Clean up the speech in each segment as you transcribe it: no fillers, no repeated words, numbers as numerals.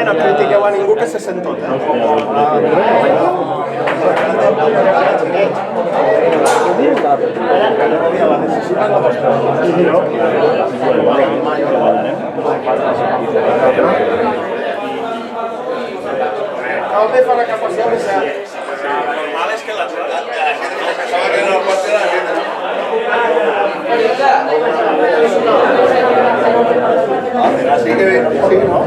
No critiqueu a ningú que se sent tot. Cal bé fa la capacitat de ser. Normal és que la gent pensava que no pot ser la gent. Sí que no.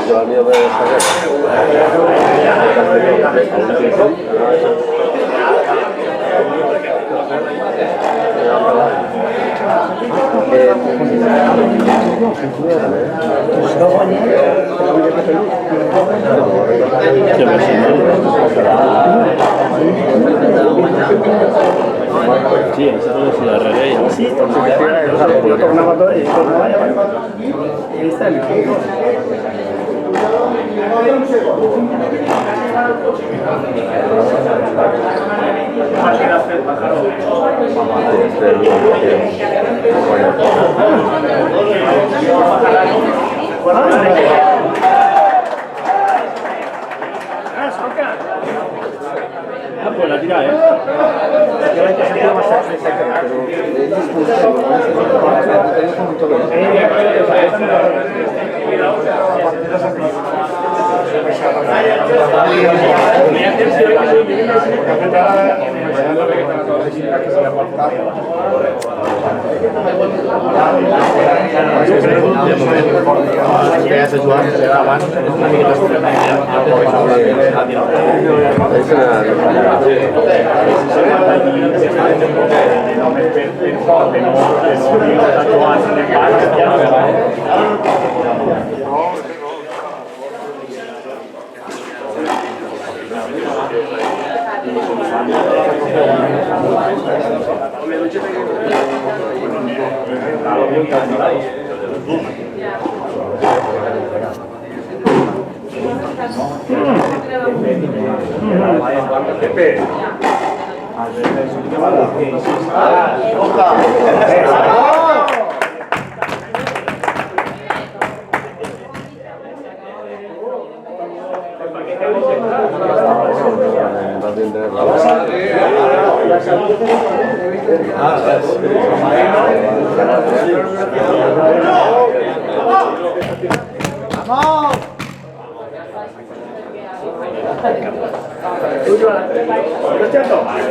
Yo a mí me sí, esa es la realidad. Sí, yo tornaba todo y tornaba ya. Ahí está el Ah, pues la tira,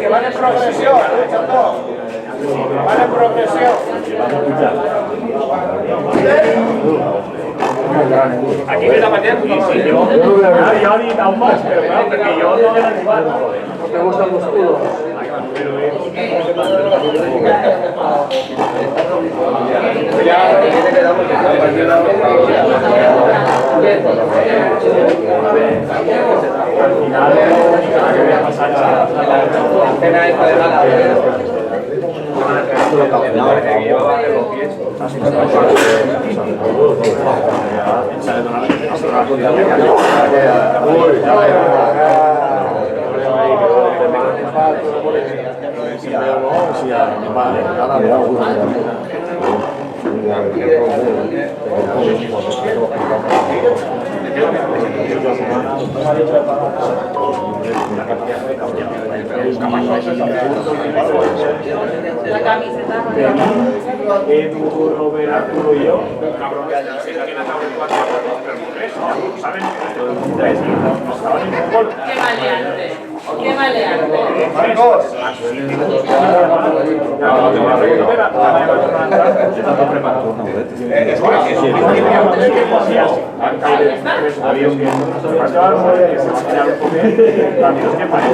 Que van en progresión, van en progresión. Aquí me la mañana yo ahorita aún más, pero claro, porque yo no era igual. ¿Te gusta el músculo? La camiseta. Edu, Robert, Arturo y yo. Cabrón, que aquí en la tabla de 4 ¿saben? No estaban en fútbol. Qué maleante. Qué maleante. Marcos. Había un viento que se va a quedar un poco.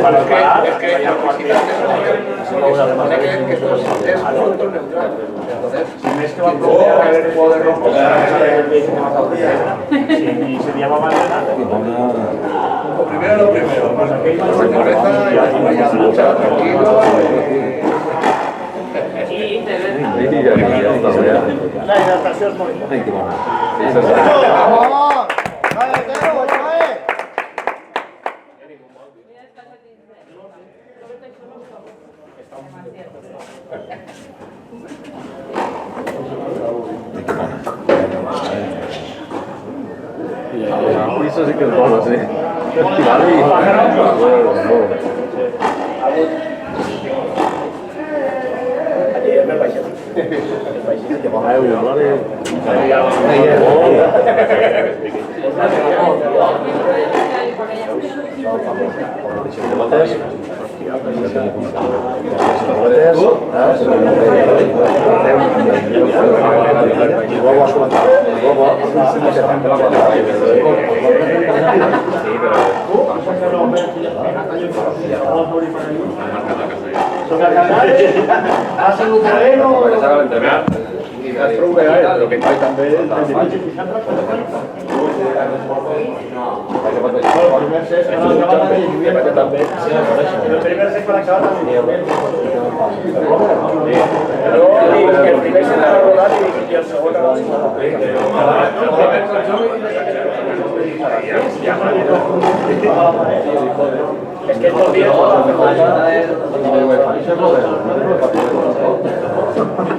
Para es que ya si me es que va a proponer el juego de rompo, si se llama Malena, lo primero, pues aquí va a cabeza y a luchar tranquilo. La hidratación es muy importante. ¡Vamos! ¡Vale, Eso sí que es bueno, sí. Hacen un moreno. Lo que hay también El primer set para acabar también. El primer se la va a rodar y el segundo es que estos días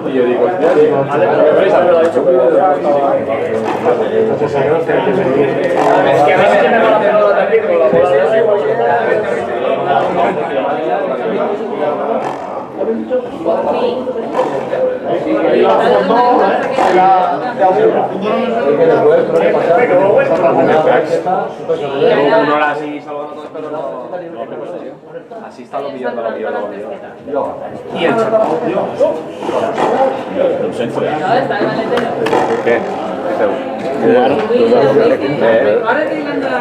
y yo digo, hostia, digo, me lo ha dicho, pero es que a veces me va a hacer todo también con la uno la así salvando todo, pero no. Así está lo pillando la vida. y el chato. No, está el maletero. ¿Qué? Ahora estoy viendo la...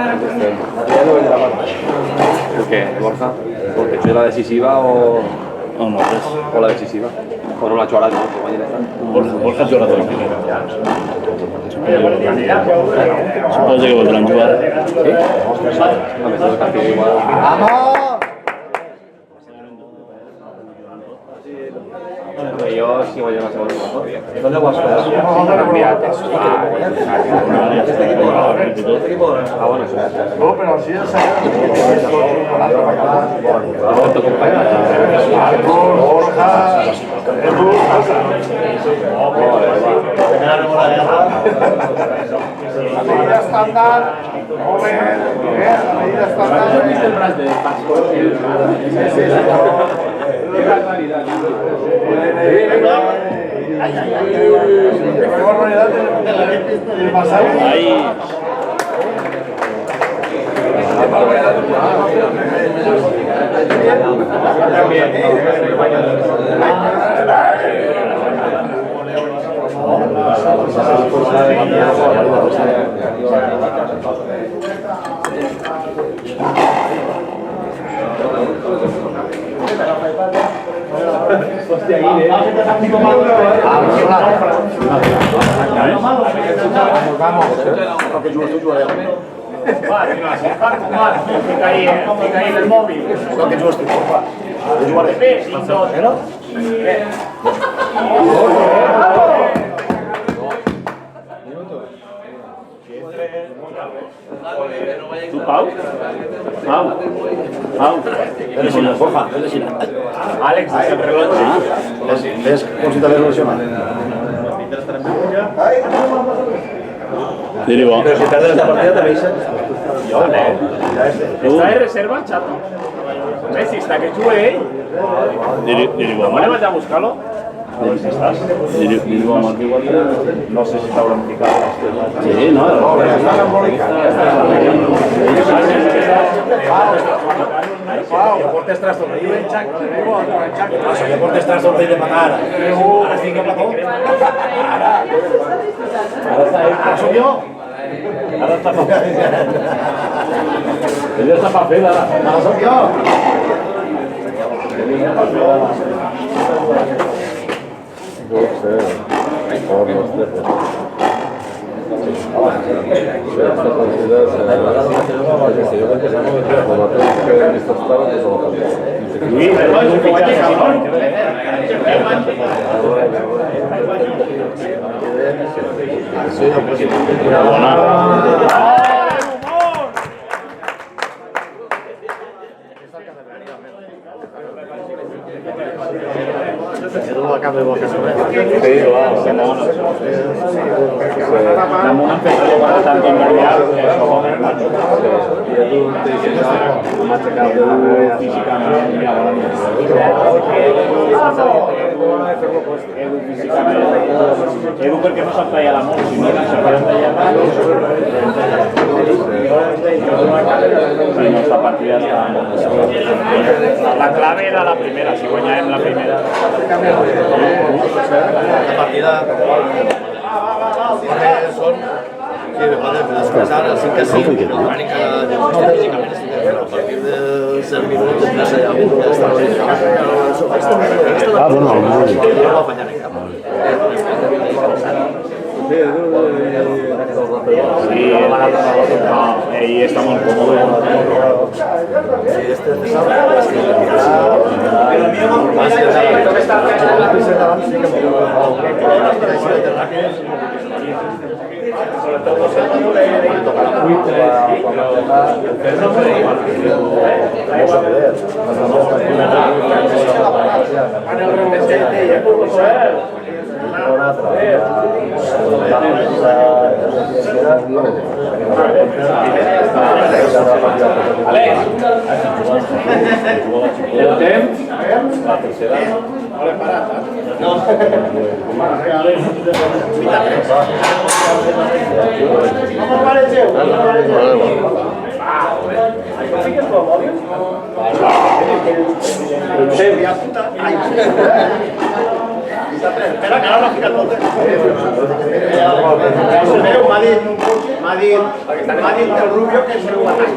¿El qué, Borja? ¿Porque soy la decisiva o la decisiva? O no la chora, no, que mañana está. Borja chora todo. Suposo que voldran jugar. ¿Sí? A veces el partido igual. Yo sí voy a una segunda todavía. ¿Dónde vas a jugar? Ah, bueno, eso es. No, pero así es. Borja, la medida estándar, joven, la medida estándar. Qué barbaridad del pasado. Ahí. Fica ahí en el móvil. ¿Tú, Pau? Pau. Borja. Alex, el reloj. ¿Ves cómo si te ves ilusionado? Dirigo. Pero si perdes esta partida te veis. Està de reserva, chato. Messi, està que jugue ell. Dirigo. Anem allà a buscar-lo. Dirigo a Marc igual. No sé si t'hauran picat. Sí, no. Jo portes tras tot el xac. Jo portes tras tot el de matar. Ara sí que plató. Ara soc jo. Ara està pa fer. Ell està pa fer, ara. Ara soc jo. La mona empezó para tanto engañar que somos hermanos. Físicamente, mi abuela Edu físicamente. Edu porque no se atraía al amor, si no se atraía al amor. Y nuestra partida está. La clave era la primera, si guanyàvem en la primera. La partida són descansar el 5 a 5, no van encara físicament a partir de 7 minuts després hi ha algú que està no va afanyar en cap. Sí, ahí está muy cómodo. El temps? La tercera. Espera, que ara l'ha ficat tot. M'ha dit el Rubio que és meu atac.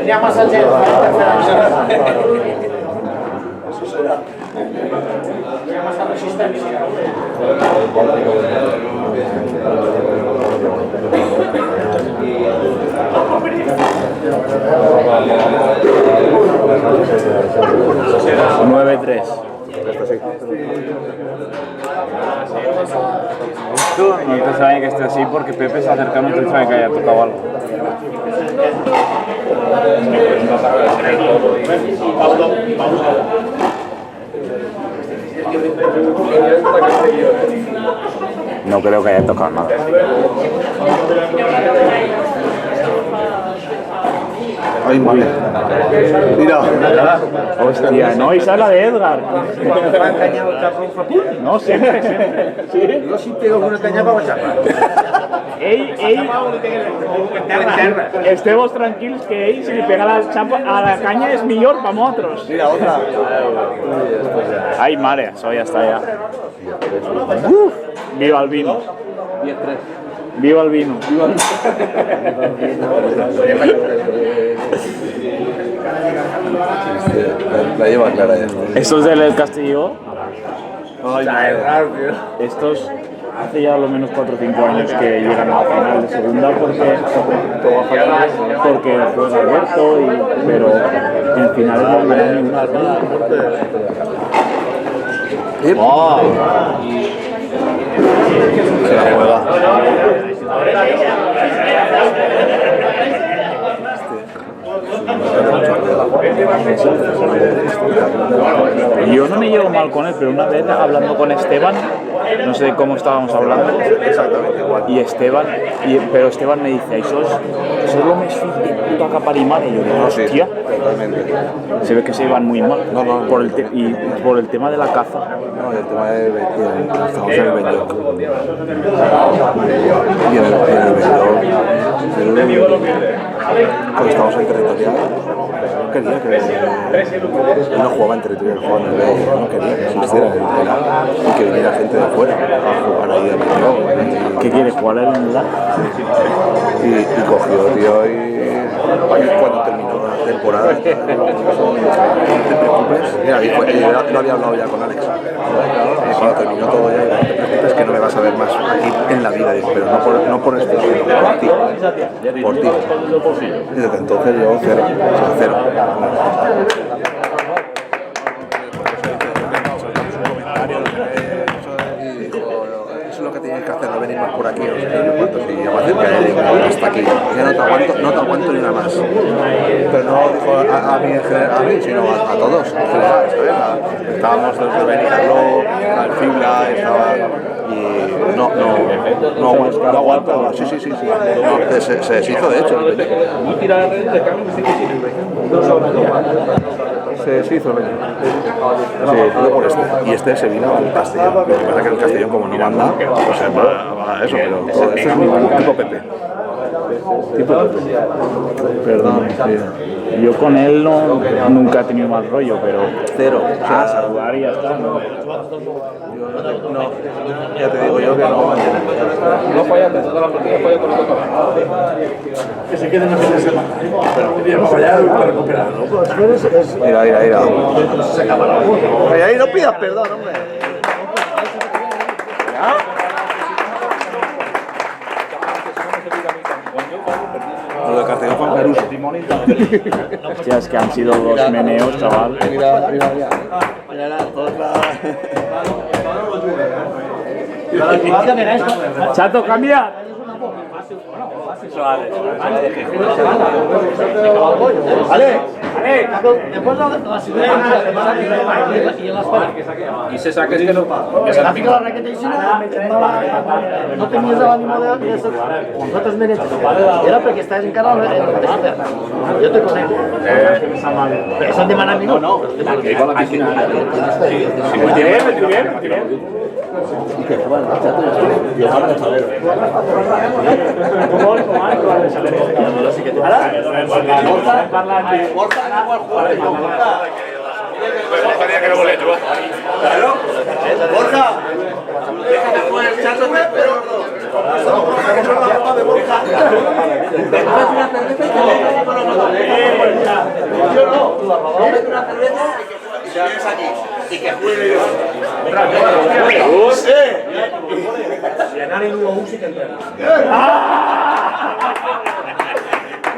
N'hi ha massa gent. N'hi ha massa resistència. Tú no te sabes que esté así porque Pepe se acerca, no te sabe que haya tocado algo. No creo que haya tocado nada. Ay, madre. Mira. Hostia, no, esa es la de Edgar. No, siempre, siempre. ¿Sí? Yo sí pego una caña para chapar. Estemos tranquilos que ell, si li pega la chapa a la caña és millor per nosaltres. Mira, otra. Ai, mare, això ja està, ja. Viva el vino. Viva el vino. La lleva clara ya. Estos del Castillo, Ay, raro, tío. estos hace ya lo menos 4 o 5 años que llegan a la final de segunda porque juega Alberto, pero en finales no llegan ni una. Se la juega. Yo no me llevo mal con él, pero una vez hablando con Esteban, no sé cómo estábamos hablando, y Esteban, pero Esteban me dice, eso es lo más fill de puta caparimare. Y yo digo, hostia, se ve que se iban muy mal por el tema de la caza. No, el tema de estamos en el Benlloc. Y en el Benlloc, cuando estábamos en territorial, no quería que él no jugaba en territorial, jugaba en el Benlloc, no quería que existiera y que viniera gente de fuera a jugar ahí en el Benlloc. ¿Qué quiere jugar en el LAC? Y cogió, tío, y cuando terminó la temporada, no te preocupes, mira, lo había hablado ya con Alex, cuando terminó todo ya, no te preocupes que no me vas a ver más aquí en la vida, digo, pero no por esto, sino por ti, por ti. Y desde entonces yo cero. Y dijo, eso es lo que tenías que hacer, no venir más por aquí, no sé qué, yo cuánto, si ya va a hacer que hasta aquí, ya no te aguanto ni nada más. Pero no dijo a mí en general, a mí, sino a todos en general, ¿sabes? Estábamos desde Benicarló, al Fibla, estaba... y no aguantaba. Sí. No, se deshizo de hecho. Se deshizo el Beño. Sí, todo por este. Y este se vino al Castellón. Lo que pasa es que el Castellón, como no manda, pues va a eso, pero este es mi tipo Pepe. Perdón, sí. Yo con él nunca he tenido mal rollo, pero... Cero. O sea, saludar y ya está, ¿no? No, ya te digo yo que no. No fallaste, toda la partida falla con otro campo. Que se queden a fin de semana. Pero que viene para allá para recuperarlo. Mira. Ahí no pidas perdón, hombre. Lo de Castellón fue un Caruso. Hostia, es que han sido dos meneos, chaval. Mira, todos Chato, cambia. Y se saque es que no. No tenías el ánimo de eso. Nosotros mereces. Era porque estás encarado en yo te conecto. Pero son de Manamino. No. Y que juegue llenar en un música entera.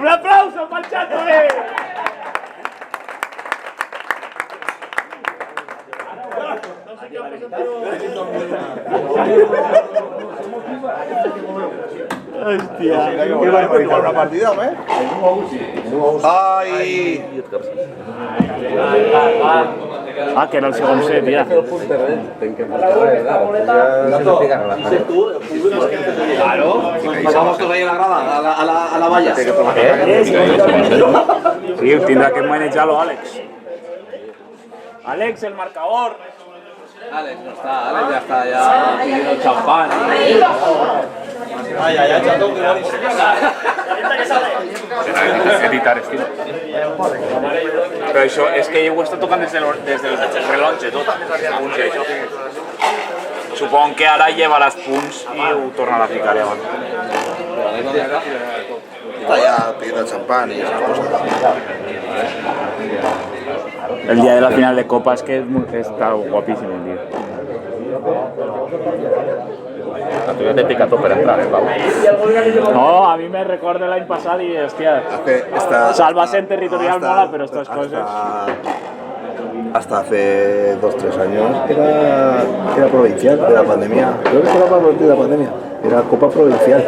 ¡Un aplauso para el Chato! Hostia, qué barbaridad una partida, ¿eh? Ay. Ah, que era el segundo set, ya. Claro, pasamos todos ahí a la grada, a la valla. Sí, tendrá que manejarlo Alex. Alex, el marcador. Alex no está, Alex ya está, ya pidiendo el champán. Chato, Editar estilo. Però això és que ho està tocant des del rellotge tot. Punts i això. Suponc que ara llevaràs punts i ho tornarà a ficar llavors. Está ya pidiendo champán y esas cosas. El día de la final de Copa es que está guapísimo, tío. La tuya te pica todo para entrar, Pablo. No, a mí me recuerda l'any passat i, hòstia, salvas en territorial mola, pero estas cosas... Hasta hace 2-3 años era provincial de la pandemia. Creo que era para de la pandemia. Era Copa Provincial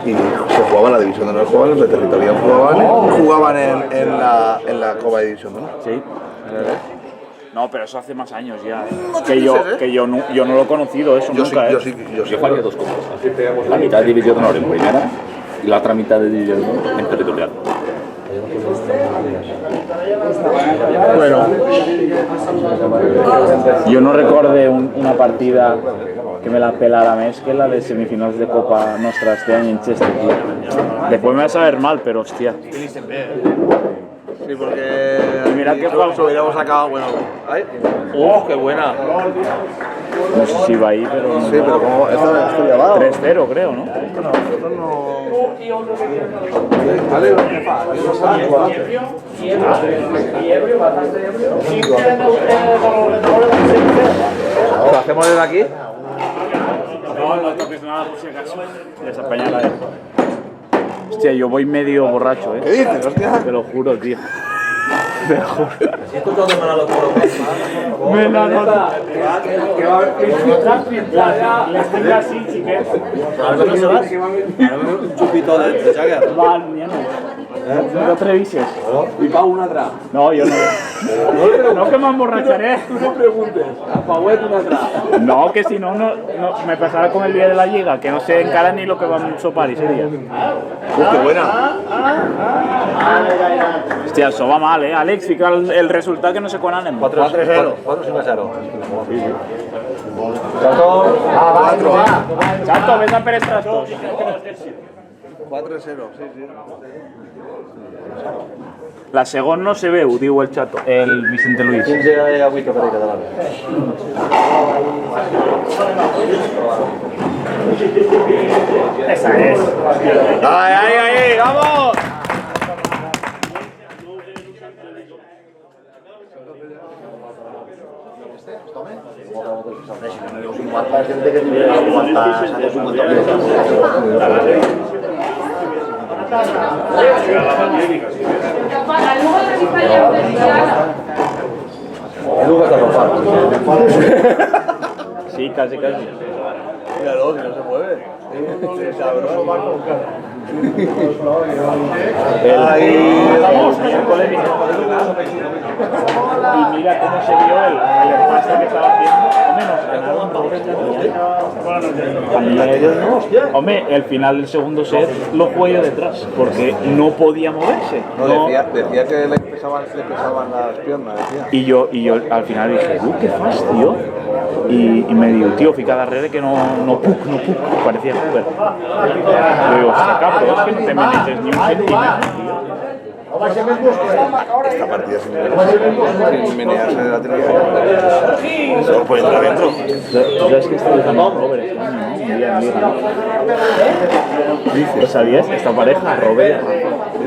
y se jugaba en la División de Honor, jugaban los de territorial, jugaban en la Copa de División de Honor. Sí. No, pero eso hace más años ya. Que yo no lo he conocido eso nunca. Yo faría dos cosas. La mitad de División de Honor en primera y la otra mitad de División de Honor en territorial. Bueno, yo no recordé una partida que me la pelara més que la de semifinals de Copa nostra este any en Chester, tío. Después me va a saber mal, pero hostia. Sí, porque mira que hubiéramos acabado, bueno. ¿Ay? ¡Qué buena! No sé si va ahí, pero... Sí, pero como esto ya va. 3-0 creo, ¿no? Nosotros no... Vale, ¿Lo hacemos desde aquí? No toques nada por si acaso. Desapañar él. Hostia, yo voy medio borracho, ¿Qué dices, hostia? Te lo juro, tío. Te juro. Me la nota. Les tengo así, chiques. Un chupito de Jagger. Va, mierda. No te revises. Y pa' una atrás. No, yo no. No que me emborracharé. No preguntes. A Pauet una atrás. No, que si no, no me pasará con el día de la liga, que no se encara ni lo que van a sopar ese día. ¡Qué buena! Hostia, eso va mal, Alex, fica el resultado que no se conan 4-0. 4-5-0. Chato, ves a Pérez Trastos. 4-0, sí. La segón no se ve, digo el chato, el Vicente Luis. 15 agüita per ahí catalán. Esa es. ¡Ahí, vamos! Edu está papá. Sí, casi. Míralo, que no se mueve. El polémico. Y mira cómo se vio el empate que estaba haciendo. Hombre, el final del segundo set lo jugué yo detrás, porque no podía moverse. No, decía que le pesaban las piernas, decía. Y yo al final dije, qué fastidio. Y me dijo, tío, fica darrere que no puc, parecía súper. Le digo, hostia, cabrón, es que no te mereces ni un centímetro, tío. Esta partida sin menearse de la televisión. Solo puede entrar adentro. ¿Sabes que está dejando Robert este año, no? Un día en Liga, ¿no? ¿Sabías? Esta pareja, Robert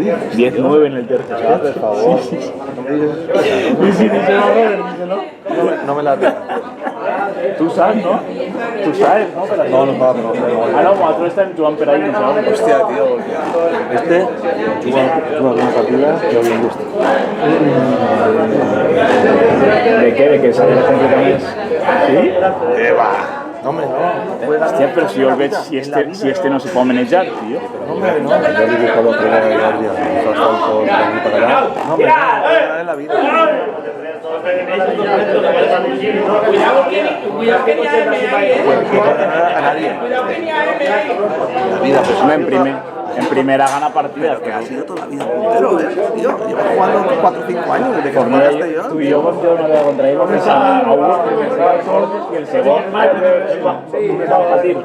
y Rafa. 10-9 en el tercer set. Por favor. Sí. Sí, díselo a Robert, díselo. No me la tengo. Tú sabes, ¿no? Tú sabes, ¿no? Pero No estaba, pero no sé. ah, no, cuando tú estás en Joan Peraí, no sabes. Hostia, tío. Este tuvo alguna partida que hoy en gusto. ¿De qué? ¿De que sale completamente? ¿Sí? Hombre, no. Hostia, pero si Olvet, si este no se puede manejar, tío. Hombre, no. Yo dibujo lo primero de los días. No, hombre, no. En la vida. Cuidado que ni A nadie. La vida, pues En primera gana partidas. que ha sido toda la vida puntero, tío. Llevo jugando 4 o 5 años desde que jugaste yo. Tú y yo no había contra él, porque a uno y el segundo va a batir.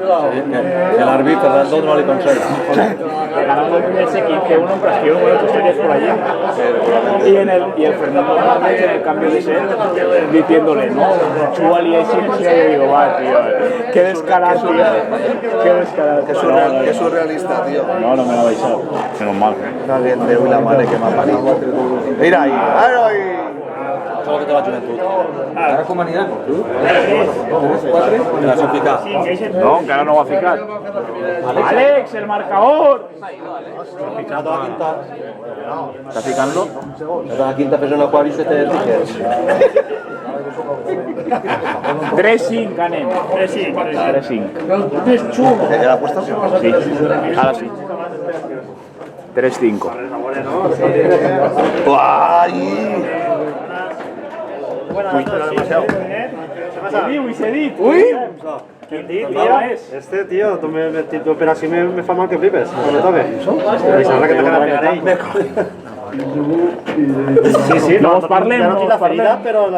El árbitro Fernando no le conseja. Ganando ese 15-1 en Castillo, bueno, tú estarías por allá. Y el Fernando Hernández en el cambio de set diciéndole, no, Chual y Esencia, y digo, va, tío, qué descarado, tío. Qué descarado. Qué surrealista, tío. No me lo vais a menos mal. Alguien de hoy la madre que me ha parido. Mira ahí, ahí. Solo que te va a juventud. Ahora con humanidad. ¿Tú? ¿4? La Sofía. No, que ahora no va a ficar. Alex, el marcador. ¿Está picando? La quinta persona cual y 7 tickets. 3-5, ganen. 3-5. ¿Ya la ha puesto? Sí, ahora sí. 3-5. ¡Ay! ¡Uy! Este tío, pero así me fa mal que flipes, no me toque. Avisarla que te queda pegar ahí. Sí, no, ya parlem, no tinc la ferida, parlem. pero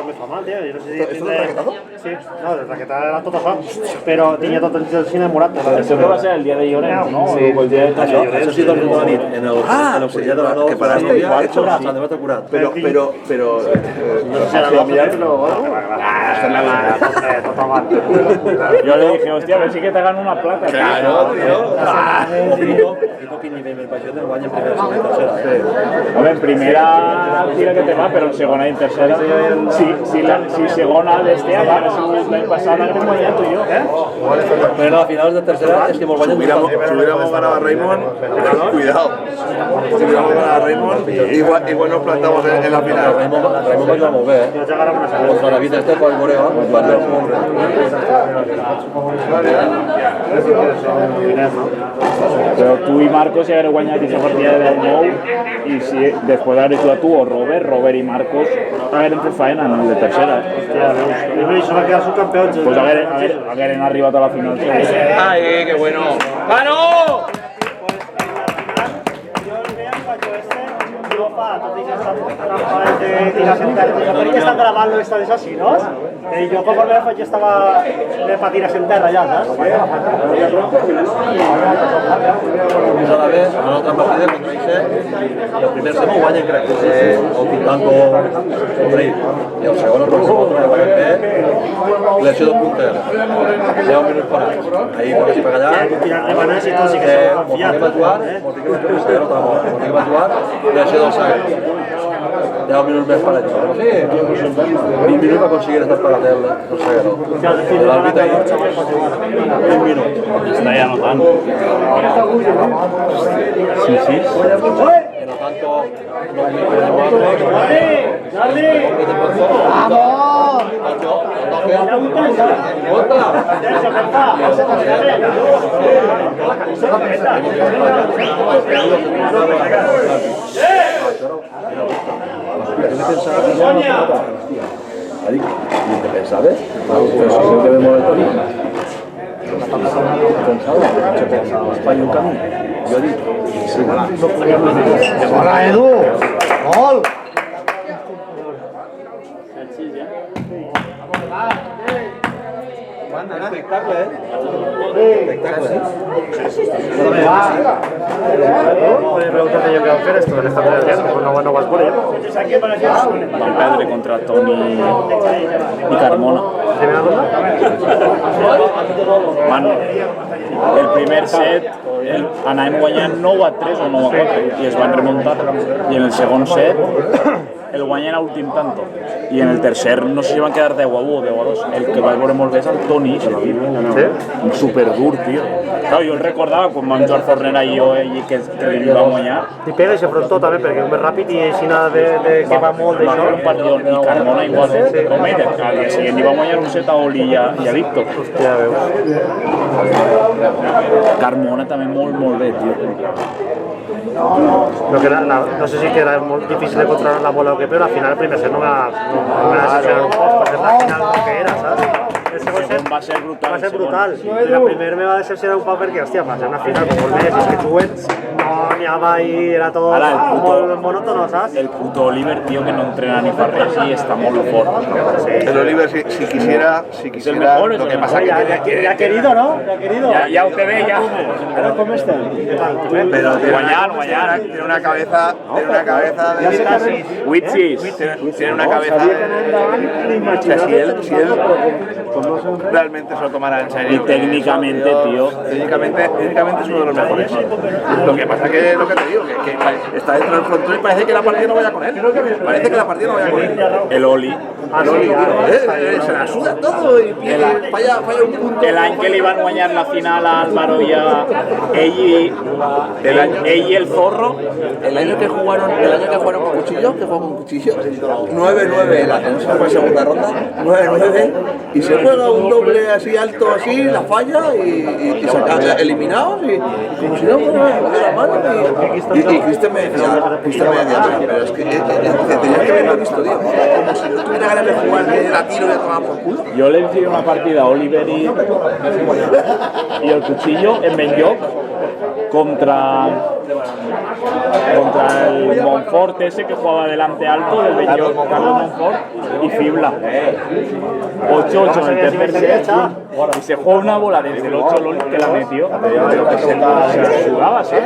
me fa mal, tío. Jo no sé si ¿Esto es raquetado? Sí, no, de raquetada era tot això, però tenia tot el cine morat. Eso que va a ser el día de Llorens, ¿no? Sí, O el día de Llorens. Eso sí, dormir la nit en el collet de la que para novia, este hecho, s'han de metre curat. Pero, No sé si era la mirada, pero... Yo le dije, hostia, a ver si que te gano una placa. Claro, tío. Hombre, en primera tira que te va, pero en segunda y en tercera. Si segona de este va, si la pasada que hemos ya tú y yo. Pero no, a finales de tercera es que hemos Si hubiéramos ganado a Raymond, cuidado. Si hubiéramos ganado a Raymond, igual nos plantamos en la final. Raymond va a mover, contra la vida este con el Moreo, va a ser un hombre. Pero tú y Marcos ya eres guanyat aquesta partida de 10-9 i si després d'haver jugat tu o Robert i Marcos hagueren fet faena en el de tercera. I això va quedar subcampeons. Pues hagueren arribat a la final. ¡Ay, qué bueno! ¡Ganó! Perquè estan gravant l'estadis així, no? I jo conforme faig estava de patines en terra ja, saps? Més a la vez, en l'altra partida contra Ixe, el primer set ho guanyen, crec, el Pintanco contra ell. I el segon, el contra el BNP, l'acció del punter. 10 minuts parats. Ahir, perquè si per allà, mos fiquem a jugar, i l'acció del Sager. 10 minuts més parats. Sí, 20 minuts per aconseguir estar parat el Sager. L'àrbit ahir, 20 minuts. Està ja anotant. Sí. En el tanto, no me ¿sabes? Lo que vemos de Tony. España un camino. Yo digo. Hola, Edu! Gol! Espectacle, Espectacle, Podria preguntar-te jo què van fer esto en esta primera tiempo, pues no vas por ello. Van perdre contra Toni i Carmona. Primera ronda? El primer set anàvem guanyant 9-3 o 9-4 i es van remuntar. I en el segon set el guanyen a últim tanto. I en el tercer no sé si van quedar 10-1 o 10-2. El que vaig veure molt bé és el Toni, un superdur, tio. Claro, jo el recordava quan vam jugar Fornera i jo i que li va guanyar. I pega i s'afrontó també perquè és més ràpid i així de que va molt Va fer un partidor i Carmona igual, com ell. Al dia següent li va guanyar un set a Oli i a Víctor. Ja veus. Carmona també molt bé, tio. Lo que no sé si que era muy difícil de controlar la bola o qué, pero al final el primer set no me decepcionó un poco, porque la final lo que era, ¿sabes? El segundo set va a ser brutal. Y el primer me va a decepcionar un poco porque, hostia, va a ser una final como el mes, es que tú no niaba ahí, era todo muy monótono, ¿sabes? El puto Oliver, tío, que no entrena ni para res y está muy fuerte. El Oliver, si quisiera, mejor, lo que pasa Ya ha querido, ¿no? Ya ha querido. Ya usted ve, ya. Ahora come este. pero Mañana. tiene una cabeza de Witches. tiene una cabeza o sea, si él realmente se lo tomará en serio. Y técnicamente, tío. Técnicamente es uno de los mejores. Lo que pasa que lo que te digo, que está dentro del frontón y parece que la partida no vaya con él. Parece que la partida no vaya con él. El Oli. Se la suda todo y falla un punto. El año que le iban a guanyar la final a Álvaro y a ell y el Zorro. El año que jugaron con Cuchillo, que jugó con Cuchillo, 9-9 esa fue segunda ronda, 9-9, y se juega un doble así alto así, la falla y se acaba eliminados y Cuchillo me dio la mano y Cristian me decía, pero es que tenías que haberlo visto, tío, como si no tuviera ganas de jugar la tiro y la tomaba por culo. Yo le hice una partida a Oliver y el Cuchillo en Benlloc contra el Monfort ese que jugaba delante alto del Carlos Monfort y Fibla 8-8 en el tercer set y se juega una bola desde el 8 que la metió, se la sudaba, ¿sabes?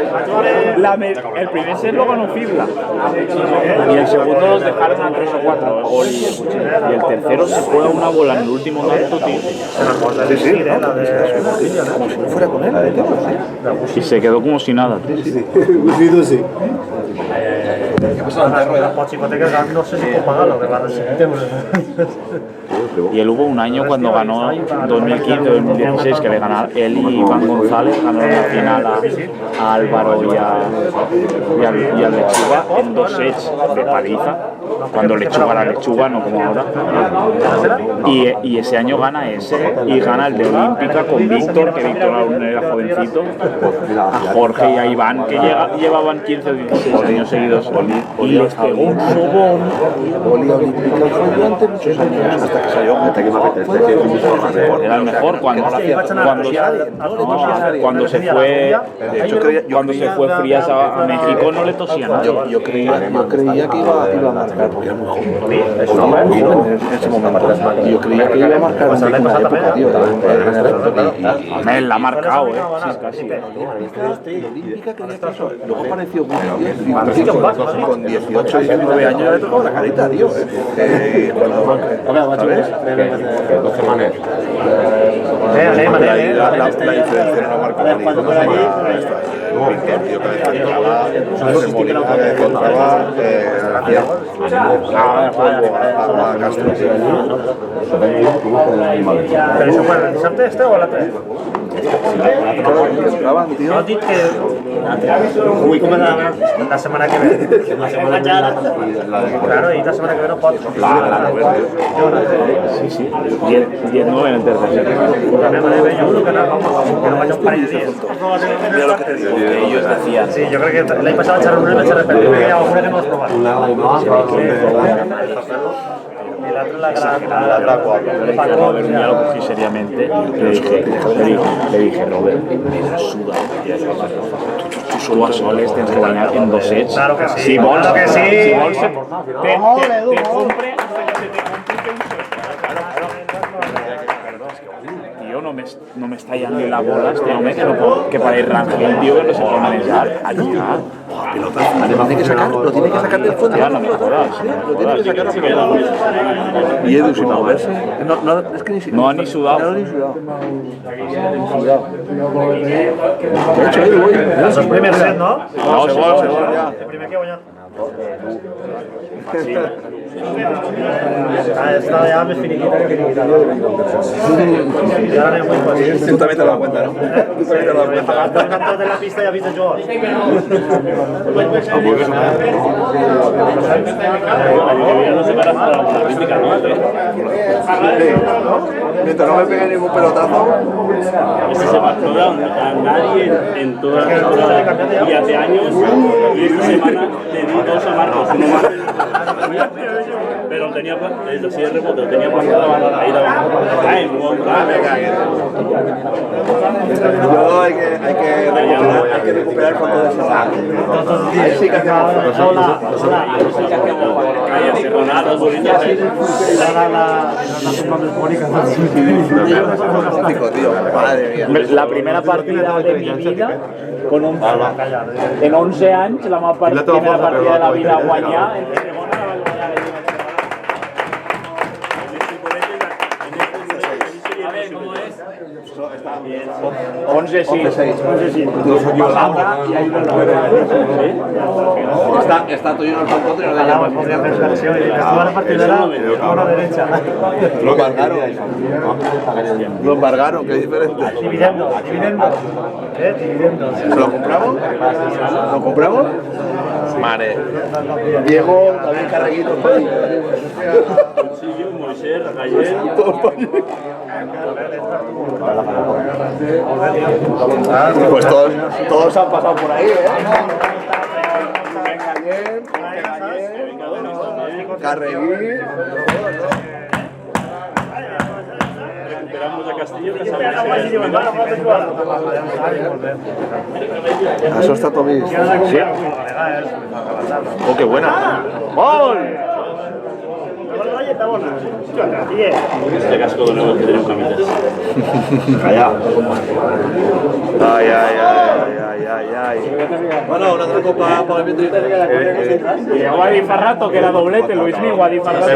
El primer set lo ganó Fibla y el segundo los dejaron a 3 o 4 y el tercero se juega una bola en el último minuto, tío. Fuera con él, Y se quedó como si nada, tío. Las hipotecas no sé si puedo pagarlo, que va a recibir. Y él hubo un año cuando ganó 2015-2016 que le ganó él y Iván González, ganó en la final a Álvaro y al Lechuga en 2 sets de paliza, cuando Lechuga era Lechuga, no como ahora. Y ese año gana ese y gana el de Olímpica con Víctor, que Víctor aún era jovencito, a Jorge y a Iván, que llevaban 15 o 16 años seguidos y les pegó un subón. Hasta que salió, hasta que me apetece. Era el mejor cuando se fue. De hecho, cuando se fue Frías a México no le tosía nada. Yo creía que iba a marcar, porque era muy joven. En ese momento. Yo creía que iba a marcar en la época, tío. Él la ha marcado, casi. Luego apareció muy bien. Con 18 y 19 años ya le tocaba la carita, tío. ¿Sabes? 12 manes. La diferencia no marcó Víctor, tío, que encontraba a Castro. ¿Pero eso fue realizarte este o la 3? No, dit que la semana que viene. Claro, y la semana que viene no pot. Sí. 10-9 en el tercer set. Yo creo que no vaya un par de días. mira lo que te digo. Ellos decían. Sí, yo creo que el año pasado echaron una y me echaron repente. Creo que alguna que no hemos probado. Y la otra la gran Robert ya lo cogí seriamente. Le dije, Robert, me la suda. Tú solo a soles tienes que ganar en 2 sets. Claro que sí. Si Vol Claro que sí. te compre. Tío, no me está yendo la bola este hombre que para ir Rangel, tío, que no se puede manejar. Allá. Además tiene que sacar del fondo. Ya no me jodas. Lo tiene que sacar y Edu sin moverse. Es que No ha ni sudado. De hecho, Edu, oye. Los primeros set, ¿no? No, seguro ya. El primer que voy a... Esta ya me finiquita. Ya no es muy fácil. Tú también te das cuenta, ¿no? Tú también te das cuenta. Dos cantos de la pista y aviso yo. Mientras no me pegue ningún pelotazo. Ese se va a nadie en toda la temporada. Y hace años, y esta semana le di 2 a Marcos, uno más. Pero tenía desde así de remoto, tenía pasada ahí abajo. Ay, Yo hay que recuperar con toda esa. Ahí sí que hacemos. cállate, Ronaldo, bonito. La primera partida de mi vida con 11 en 11 años, la más primera partida de la vida guanyà entre segona la va guanyar de Lliga. A ver, ¿cómo es? 11 sí. 11 sí. Está todo lleno de contra y Ojalá, podría pensar, sí, oye, estuvo la partida a la derecha. Lo embargaron, que es diferente. Dividendo. Dividendo. ¿Se lo compramos? ¿Lo compramos? Vale. Diego, también carreguito. Sillo, Moisés, Gallén. Pues todos han pasado por ahí, Carreguí. Recuperamos Plaza Castillo que Això està tot vist. Sí. Oh, que buena. ¡Gol! este casco de nuevo que tenemos camisetas. Allà. Ai, ai, ai, ai, ai, ai. Bueno, una altra copa per la vitrina. Y a Guadi Farrato, que era doblete, Luismi, Guadi Farrato.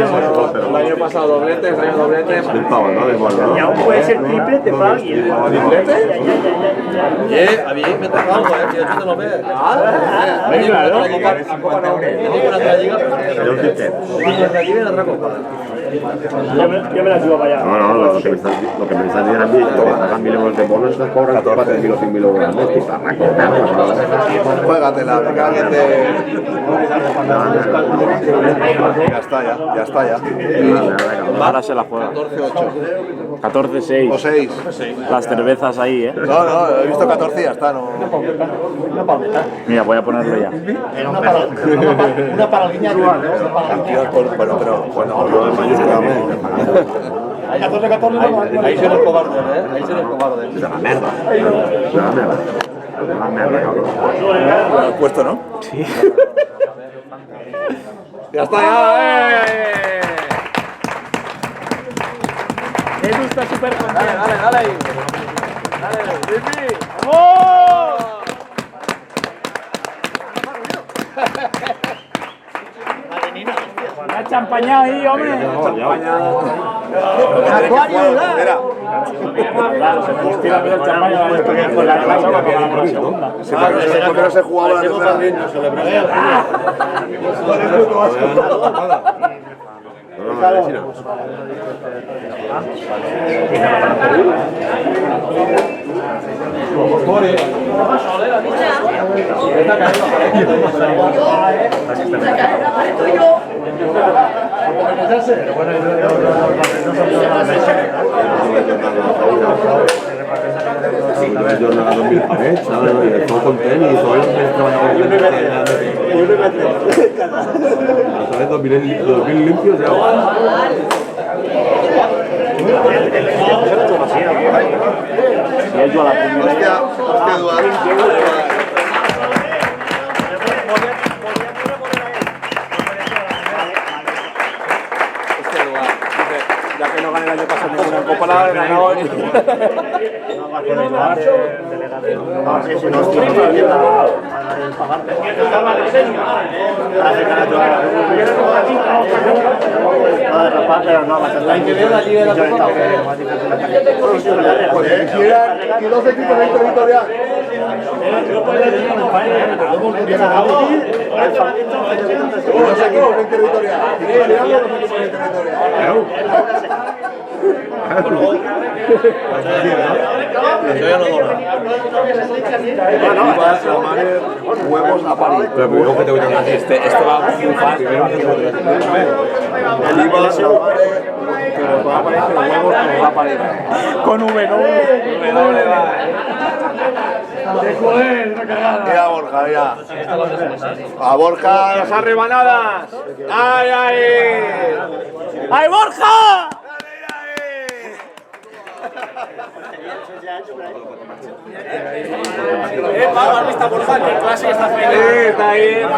El año pasado doblete, el año doblete. Del pavo, ¿no? De gol, ¿no? Y aún puede ser triple, te paga alguien. ¿Triplete? Oye, a mí me toca algo, que yo no lo veo. Claro. Tengo una otra liga. Una otra liga y otra copa. Yo me la llevo para allá. No, lo que me están diciendo a mí, pagan 1.000 euros de bonos, se cobran 4.000 o 5.000 euros al mes. Juégatela, que alguien te... Ya está, ya está, ya. Ahora se la juega. 14-8. 14-6. O 6. Las cervezas ahí, ¿eh? No, he visto 14 y ya está, no... Mira, voy a ponerlo ya. Una para el guiñac. Bueno, pero... Bueno, no es mayúscula, Hay 14-14. Ahí se nos cobarden, Ahí se nos cobarden. Es una mierda. Es una mierda. Es una mierda, cabrón. el puesto, ¿no? Sí. Ya está, ya, Edu está súper contento. Dale. ¡Vamos! La champaña ahí, hombre. Mira. Claro, se nos tira el champaña con la clase para la segunda. Sí, porque no se jugaba la tercera. Yo no hago mil pares, ¿sabes? Estoy contento y todo el mes trabajando. ¿Sabes? 2000 limpios ya. Hostia, Eduard. Ya que no gané el año pasado ninguna copa, la he ganado hoy. Y 2 equipos de territorial. Yo ya no doy. Huevos a París. Pero primero que te voy a decir, Este va muy fácil. El IVA, la madre, pero va a aparecer huevos, pero va a aparecer. Con V, ¿no? Mira a Borja, mira. A Borja, las arrebanadas. ¡Ay, ay! ¡Ay, Borja! Vamos, lista Borja, que clase está feliz. Está bien.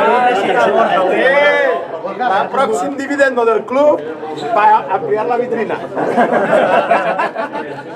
El próximo dividendo del club para ampliar la vitrina.